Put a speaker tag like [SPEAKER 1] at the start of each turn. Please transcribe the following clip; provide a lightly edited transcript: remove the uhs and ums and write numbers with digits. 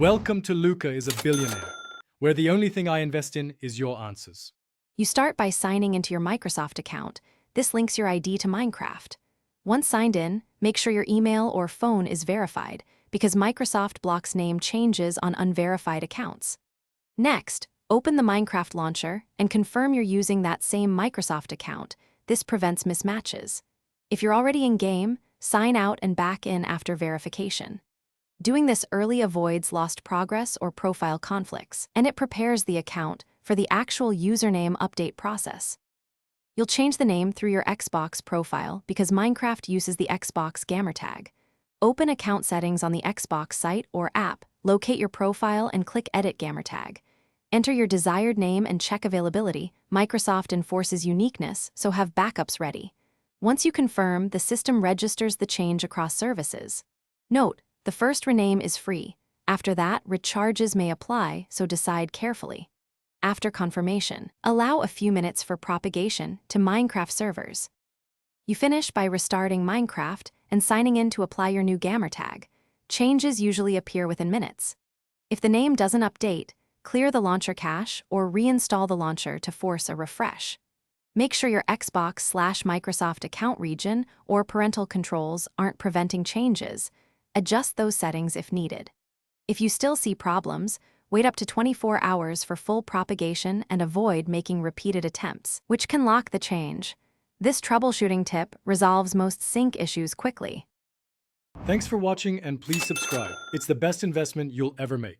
[SPEAKER 1] Welcome to Luca is a Billionaire, where the only thing I invest in is your answers.
[SPEAKER 2] You start by signing into your Microsoft account. This links your ID to Minecraft. Once signed in, make sure your email or phone is verified, because Microsoft blocks name changes on unverified accounts. Next, open the Minecraft launcher and confirm you're using that same Microsoft account. This prevents mismatches. If you're already in-game, sign out and back in after verification. Doing this early avoids lost progress or profile conflicts, and it prepares the account for the actual username update process. You'll change the name through your Xbox profile because Minecraft uses the Xbox gamertag. Open account settings on the Xbox site or app, locate your profile and click Edit Gamertag. Enter your desired name and check availability. Microsoft enforces uniqueness, so have backups ready. Once you confirm, the system registers the change across services. Note, the first rename is free. After that, recharges may apply, so decide carefully. After confirmation, allow a few minutes for propagation to Minecraft servers. You finish by restarting Minecraft and signing in to apply your new gamertag. Changes usually appear within minutes. If the name doesn't update, clear the launcher cache or reinstall the launcher to force a refresh. Make sure your Xbox/Microsoft account region or parental controls aren't preventing changes. Adjust those settings if needed. If you still see problems, wait up to 24 hours for full propagation and avoid making repeated attempts, which can lock the change. This troubleshooting tip resolves most sync issues quickly.
[SPEAKER 1] Thanks for watching and please subscribe. It's the best investment you'll ever make.